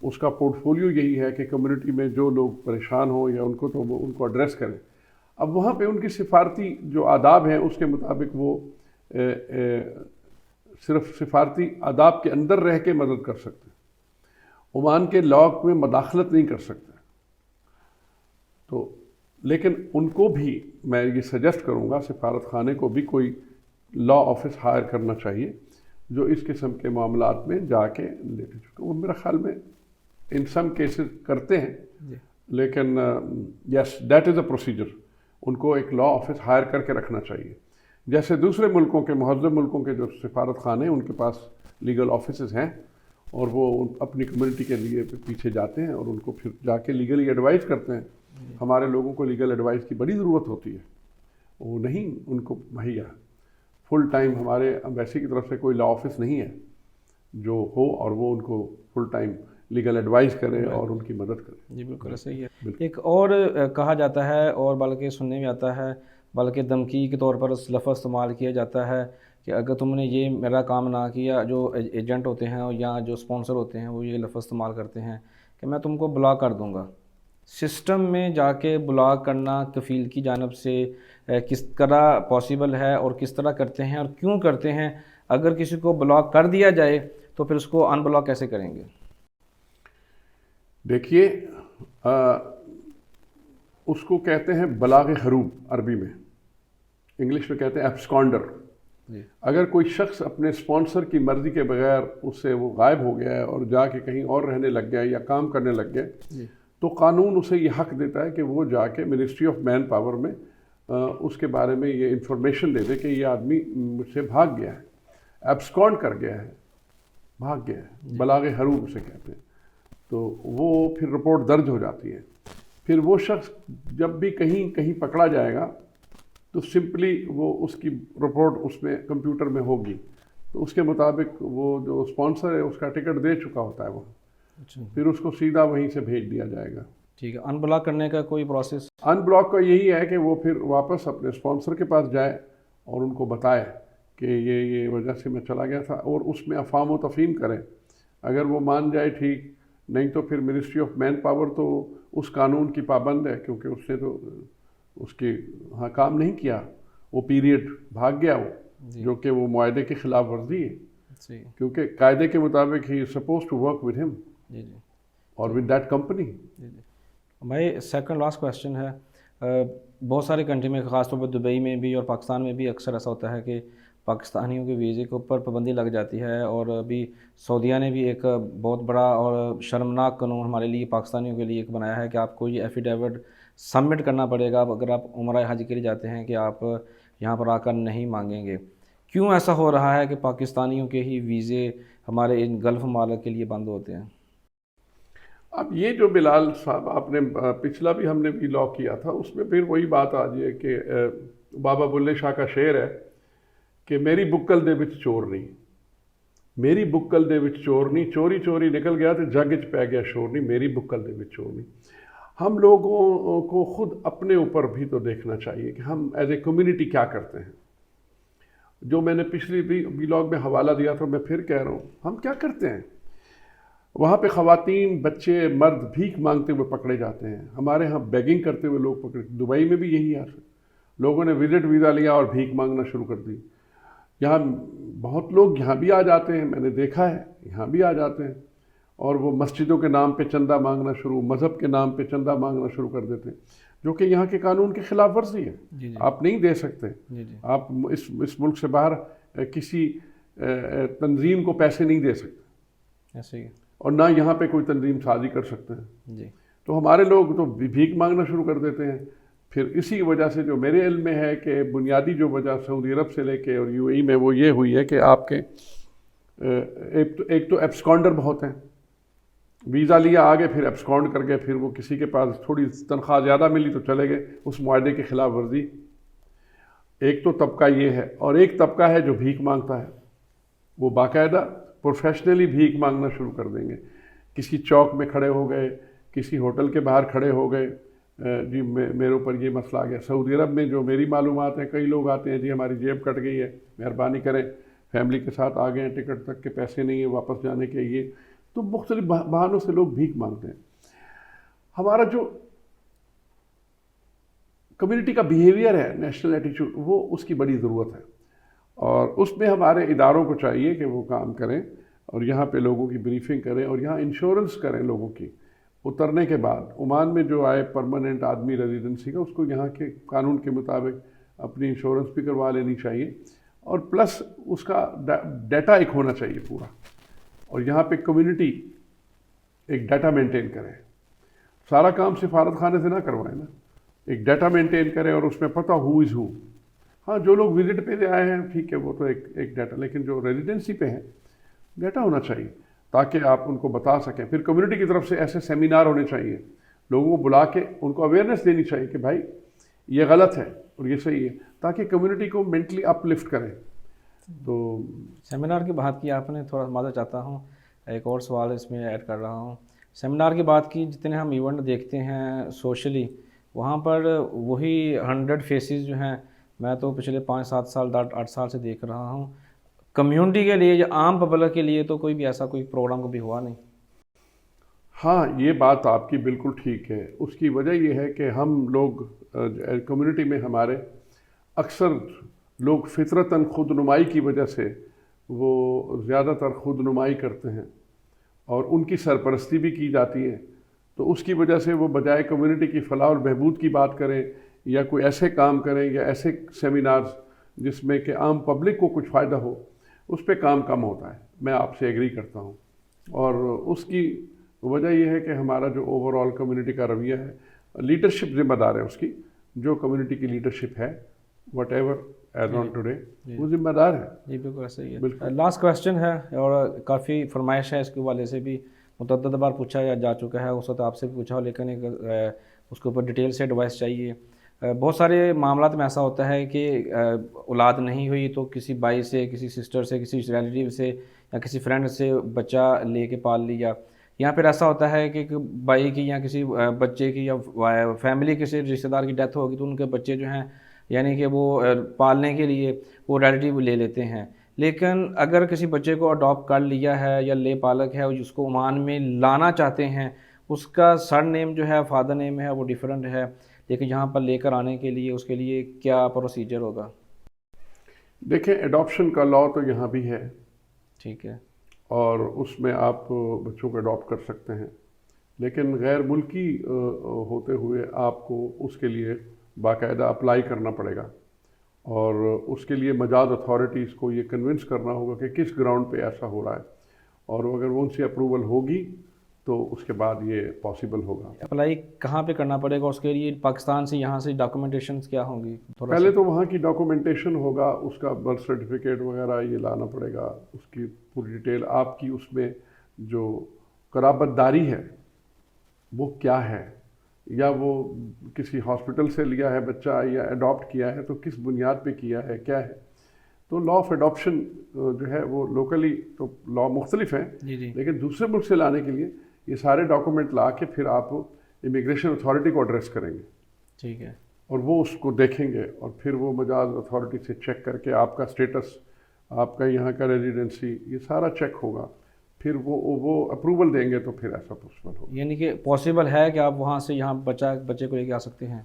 اس کا پورٹ فولیو یہی ہے کہ کمیونٹی میں جو لوگ پریشان ہوں یا ان کو تو وہ ان کو ایڈریس کریں. اب وہاں پہ ان کی سفارتی جو آداب ہیں اس کے مطابق وہ صرف سفارتی آداب کے اندر رہ کے مدد کر سکتے ہیں, عمان کے لاء میں مداخلت نہیں کر سکتے. تو لیکن ان کو بھی میں یہ سجیسٹ کروں گا, سفارت خانے کو بھی کوئی لاء آفس ہائر کرنا چاہیے جو اس قسم کے معاملات میں جا کے لیتے. وہ میرا خیال میں ان سم کیسز کرتے ہیں, لیکن yes that is a procedure. ان کو ایک لاء آفس ہائر کر کے رکھنا چاہیے, جیسے دوسرے ملکوں کے مہذب ملکوں کے جو سفارت خانے ہیں ان کے پاس لیگل آفیسز ہیں اور وہ اپنی کمیونٹی کے لیے پیچھے جاتے ہیں اور ان کو پھر جا کے لیگلی ایڈوائز کرتے ہیں. ہمارے لوگوں کو لیگل ایڈوائز کی بڑی ضرورت ہوتی ہے, وہ نہیں ان کو مہیا. فل ٹائم ہمارے ایمبیسی کی طرف سے کوئی لاء آفس نہیں ہے جو ہو اور وہ ان کو فل ٹائم لیگل ایڈوائز کرے اور ان کی مدد کرے. جی بالکل صحیح ہے. ایک اور کہا جاتا ہے اور بلکہ سننے میں آتا ہے, بلکہ دھمکی کے طور پر اس لفظ استعمال کیا جاتا ہے کہ اگر تم نے یہ میرا کام نہ کیا, جو ایجنٹ ہوتے ہیں یا جو اسپانسر ہوتے ہیں وہ یہ لفظ استعمال کرتے ہیں کہ میں تم کو بلاک کر دوں گا. سسٹم میں جا کے بلاک کرنا کفیل کی جانب سے کس طرح پاسبل ہے اور کس طرح کرتے ہیں اور کیوں کرتے ہیں؟ اگر کسی کو بلاک کر دیا جائے تو پھر اس کو ان بلاک کیسے کریں گے؟ دیکھیے اس کو کہتے ہیں بلاغ حروب عربی میں, انگلش میں کہتے ہیں ایبسکانڈر. اگر کوئی شخص اپنے اسپانسر کی مرضی کے بغیر اس سے وہ غائب ہو گیا ہے اور جا کے کہیں اور رہنے لگ گیا یا کام کرنے لگ گیا, تو قانون اسے یہ حق دیتا ہے کہ وہ جا کے منسٹری آف مین پاور میں اس کے بارے میں یہ انفارمیشن دے دے کہ یہ آدمی مجھ سے بھاگ گیا ہے, ایبسکانڈ کر گیا ہے, بھاگ گیا ہے. بلاغ حروب اسے کہتے ہیں. تو وہ پھر رپورٹ درج ہو جاتی ہے. پھر وہ شخص جب بھی کہیں پکڑا جائے گا تو سمپلی وہ اس کی رپورٹ اس میں کمپیوٹر میں ہوگی, تو اس کے مطابق وہ جو اسپانسر ہے اس کا ٹکٹ دے چکا ہوتا ہے وہ, پھر اس کو سیدھا وہیں سے بھیج دیا جائے گا. ٹھیک ہے. ان بلاک کرنے کا کوئی پروسیس؟ ان بلاک کا یہی ہے کہ وہ پھر واپس اپنے اسپانسر کے پاس جائے اور ان کو بتائے کہ یہ وجہ سے میں چلا گیا تھا, اور اس میں افہام و تفہیم کریں. اگر وہ مان جائے ٹھیک, نہیں تو پھر منسٹری آف مین پاور تو اس قانون کی پابند ہے, کیونکہ اس نے تو اس کے ہاں کام نہیں کیا, وہ پیریڈ بھاگ گیا وہ, جو کہ وہ معاہدے کی خلاف ورزی ہے, کیونکہ قاعدے کے مطابق he suppose to work with him اور ود دیٹ کمپنی. بھائی سیکنڈ لاسٹ کویشچن ہے, بہت سارے کنٹری میں خاص طور پر دبئی میں بھی اور پاکستان میں بھی اکثر ایسا ہوتا ہے کہ پاکستانیوں کے ویزے کے اوپر پابندی لگ جاتی ہے, اور ابھی سعودیہ نے بھی ایک بہت بڑا اور شرمناک قانون ہمارے لیے پاکستانیوں کے لیے ایک بنایا ہے کہ آپ کو یہ ایفیڈیوٹ سبمٹ کرنا پڑے گا اگر آپ عمرہ حج کے لیے جاتے ہیں کہ آپ یہاں پر آ کر نہیں مانگیں گے. کیوں ایسا ہو رہا ہے کہ پاکستانیوں کے ہی ویزے ہمارے ان گلف ممالک کے لیے بند ہوتے ہیں؟ اب یہ جو بلال صاحب آپ نے پچھلا بھی ہم نے بھی لاء کیا تھا, اس میں پھر وہی بات آ جائے کہ بابا بلے شاہ کا شعر ہے کہ میری بکل دے وچ چور نہیں, میری بکل دے وچ چور نہیں, چوری چوری نکل گیا تو جگ وچ پی گیا شور نہیں, میری بکل دے وچ چور نہیں. ہم لوگوں کو خود اپنے اوپر بھی تو دیکھنا چاہیے کہ ہم ایز اے کمیونٹی کیا کرتے ہیں. جو میں نے پچھلی ولاگ میں حوالہ دیا تھا, میں پھر کہہ رہا ہوں, ہم کیا کرتے ہیں وہاں پہ؟ خواتین, بچے, مرد بھیک مانگتے ہوئے پکڑے جاتے ہیں. ہمارے ہاں بیگنگ کرتے ہوئے لوگ پکڑے, دبئی میں بھی یہی ہے, لوگوں نے وزٹ ویزا لیا اور بھیک مانگنا شروع کر دی. یہاں بہت لوگ یہاں بھی آ جاتے ہیں, میں نے دیکھا ہے یہاں بھی آ جاتے ہیں, اور وہ مسجدوں کے نام پہ چندہ مانگنا شروع, مذہب کے نام پہ چندہ مانگنا شروع کر دیتے ہیں, جو کہ یہاں کے قانون کی خلاف ورزی ہے. آپ نہیں دے سکتے. آپ اس ملک سے باہر کسی تنظیم کو پیسے نہیں دے سکتے, ایسے ہی, اور نہ یہاں پہ کوئی تنظیم سازی کر سکتے ہیں. تو ہمارے لوگ تو بھیک مانگنا شروع کر دیتے ہیں. پھر اسی وجہ سے جو میرے علم میں ہے کہ بنیادی جو وجہ سعودی عرب سے لے کے اور یو اے ای میں وہ یہ ہوئی ہے کہ آپ کے ایک تو ایبسکانڈر بہت ہیں, ویزا لیا آگے پھر ایبسکانڈ کر گئے, پھر وہ کسی کے پاس تھوڑی تنخواہ زیادہ ملی تو چلے گئے, اس معاہدے کی خلاف ورزی. ایک تو طبقہ یہ ہے، اور ایک طبقہ ہے جو بھیک مانگتا ہے. وہ باقاعدہ پروفیشنلی بھیک مانگنا شروع کر دیں گے. کسی چوک میں کھڑے ہو گئے، کسی ہوٹل کے باہر کھڑے ہو گئے، جی میرے اوپر یہ مسئلہ آ گیا. سعودی عرب میں جو میری معلومات ہیں، کئی لوگ آتے ہیں، جی ہماری جیب کٹ گئی ہے، مہربانی کریں، فیملی کے ساتھ آ گئے ہیں، ٹکٹ تک کے پیسے نہیں ہیں واپس جانے کے. یہ تو مختلف بہانوں سے لوگ بھیک مانگتے ہیں. ہمارا جو کمیونٹی کا بیہیویئر ہے، نیشنل ایٹیچیوڈ، وہ اس کی بڑی ضرورت ہے، اور اس میں ہمارے اداروں کو چاہیے کہ وہ کام کریں اور یہاں پہ لوگوں کی بریفنگ کریں اور یہاں انشورنس کریں لوگوں کی. اترنے کے بعد عمان میں جو آئے پرماننٹ آدمی ریزیڈنسی کا، اس کو یہاں کے قانون کے مطابق اپنی انشورنس بھی کروا لینی چاہیے، اور پلس اس کا ڈیٹا ایک ہونا چاہیے پورا. اور یہاں پہ کمیونٹی ایک ڈیٹا مینٹین کرے. سارا کام سفارت خانے سے نہ کروائیں نا، ایک ڈیٹا مینٹین کرے اور اس میں پتہ ہو از ہو. ہاں جو لوگ وزٹ پہ آئے ہیں ٹھیک ہے، وہ تو ایک ڈیٹا، لیکن جو ریزیڈنسی پہ ہیں ڈیٹا ہونا چاہیے تاکہ آپ ان کو بتا سکیں. پھر کمیونٹی کی طرف سے ایسے سیمینار ہونے چاہیے، لوگوں کو بلا کے ان کو اویئرنیس دینی چاہیے کہ بھائی یہ غلط ہے اور یہ صحیح ہے، تاکہ کمیونٹی کو مینٹلی اپ لفٹ کریں. تو سیمینار کی بات کی آپ نے، تھوڑا معذرت چاہتا ہوں، ایک اور سوال اس میں ایڈ کر رہا ہوں. سیمینار کی بات کی، جتنے ہم ایونٹ دیکھتے ہیں سوشلی، وہاں پر وہی 100 فیسز جو ہیں، میں تو پچھلے 5-7 سال 8 سال سے دیکھ رہا ہوں. کمیونٹی کے لیے یا عام پبلک کے لیے تو کوئی بھی ایسا کوئی پروگرام کبھی ہوا نہیں. ہاں یہ بات آپ کی بالکل ٹھیک ہے. اس کی وجہ یہ ہے کہ ہم لوگ کمیونٹی میں ہمارے اکثر لوگ فطرتاً خود نمائی کی وجہ سے وہ زیادہ تر خود نمائی کرتے ہیں اور ان کی سرپرستی بھی کی جاتی ہے. تو اس کی وجہ سے وہ بجائے کمیونٹی کی فلاح اور بہبود کی بات کریں یا کوئی ایسے کام کریں یا ایسے سیمینارز جس میں کہ عام پبلک کو کچھ فائدہ ہو، اس پہ کام کم ہوتا ہے. میں آپ سے ایگری کرتا ہوں. اور اس کی وجہ یہ ہے کہ ہمارا جو اوور آل کمیونٹی کا رویہ ہے، لیڈرشپ ذمہ دار ہے اس کی، جو کمیونٹی کی لیڈرشپ ہے what ever as on today, وہ ذمہ دار ہے. جی بالکل ایسا ہی ہے. لاسٹ کویسچن ہے اور کافی فرمائش ہے اس کے حوالے سے بھی، متعدد بار پوچھا جا چکا ہے، اس وقت آپ سے بھی پوچھا، لیکن ایک اس کے اوپر ڈیٹیل سے ایڈوائس چاہیے. بہت سارے معاملات میں ایسا ہوتا ہے کہ اولاد نہیں ہوئی تو کسی بھائی سے، کسی سسٹر سے، کسی ریلیٹیو سے یا کسی فرینڈ سے بچہ لے کے پال لیا. یہاں پھر ایسا ہوتا ہے کہ بھائی کی یا کسی بچے کی یا فیملی کسی رشتہ دار کی ڈیتھ ہوگی تو ان کے بچے جو ہیں، یعنی کہ وہ پالنے کے لیے وہ ریلیٹیو لے لیتے ہیں. لیکن اگر کسی بچے کو اڈاپٹ کر لیا ہے یا لے پالک ہے اور جس کو عمان میں لانا چاہتے ہیں، اس کا سر نیم جو ہے، فادر نیم ہے، وہ ڈیفرنٹ ہے، لیکن یہاں پر لے کر آنے کے لیے اس کے لیے کیا پروسیجر ہوگا؟ دیکھیں ایڈاپشن کا لاء تو یہاں بھی ہے، ٹھیک ہے، اور اس میں آپ بچوں کو اڈاپٹ کر سکتے ہیں، لیکن غیر ملکی ہوتے ہوئے آپ کو اس کے لیے باقاعدہ اپلائی کرنا پڑے گا، اور اس کے لیے مجاز اتھارٹیز کو یہ کنونس کرنا ہوگا کہ کس گراؤنڈ پہ ایسا ہو رہا ہے، اور اگر وہ ان سے اپروول ہوگی تو اس کے بعد یہ پاسبل ہوگا. اپلائی کہاں پہ کرنا پڑے گا اس کے لیے؟ پاکستان سے یہاں سے ڈاکومنٹیشنز کیا ہوں گی؟ پہلے تو وہاں کی ڈاکومنٹیشن ہوگا، اس کا برتھ سرٹیفکیٹ وغیرہ یہ لانا پڑے گا، اس کی پوری ڈیٹیل آپ کی، اس میں جو قرابت داری ہے وہ کیا ہے، یا وہ کسی ہاسپٹل سے لیا ہے بچہ یا اڈاپٹ کیا ہے تو کس بنیاد پہ کیا ہے، کیا ہے. تو لا آف اڈاپشن جو ہے وہ لوکلی تو لا مختلف ہیں، لیکن دوسرے ملک سے لانے کے لیے یہ سارے ڈاکومنٹ لا کے پھر آپ امیگریشن اتھارٹی کو ایڈریس کریں گے. ٹھیک ہے، اور وہ اس کو دیکھیں گے اور پھر وہ مجاز اتھارٹی سے چیک کر کے آپ کا اسٹیٹس، آپ کا یہاں کا ریزیڈنسی، یہ سارا چیک ہوگا، پھر وہ اپروول دیں گے تو پھر ایسا پاسبل ہوگا. یعنی کہ پاسبل ہے کہ آپ وہاں سے یہاں بچے کو لے کے آ سکتے ہیں؟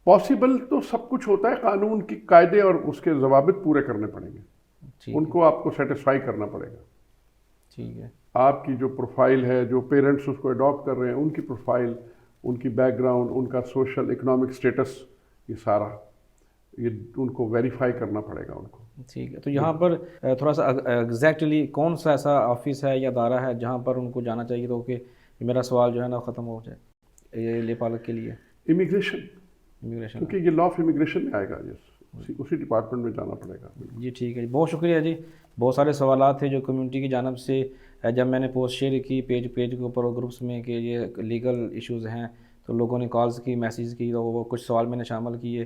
پاسبل تو سب کچھ ہوتا ہے، قانون کی قاعدے اور اس کے ضوابط پورے کرنے پڑیں گے، ان کو آپ کو سیٹسفائی کرنا پڑے گا. ٹھیک ہے، آپ کی جو پروفائل ہے، جو پیرنٹس اس کو اڈاپٹ کر رہے ہیں، ان کی پروفائل، ان کی بیک گراؤنڈ، ان کا سوشل اکنامک سٹیٹس، یہ سارا یہ ان کو ویریفائی کرنا پڑے گا ان کو. ٹھیک ہے. تو یہاں پر تھوڑا سا ایگزیکٹلی کون سا ایسا آفس ہے یا ادارہ ہے جہاں پر ان کو جانا چاہیے تو کہ میرا سوال جو ہے نا ختم ہو جائے یہ لے پالک کے لیے؟ امیگریشن، کیونکہ یہ لا آف امیگریشن میں آئے گا، اسی ڈپارٹمنٹ میں جانا پڑے گا. جی ٹھیک ہے، بہت شکریہ جی. بہت سارے سوالات تھے جو کمیونٹی کی جانب سے جب میں نے پوسٹ شیئر کی پیج کے اوپر اور گروپس میں کہ یہ لیگل ایشوز ہیں تو لوگوں نے کالز کی، میسیج کی، تو وہ کچھ سوال میں نے شامل کیے.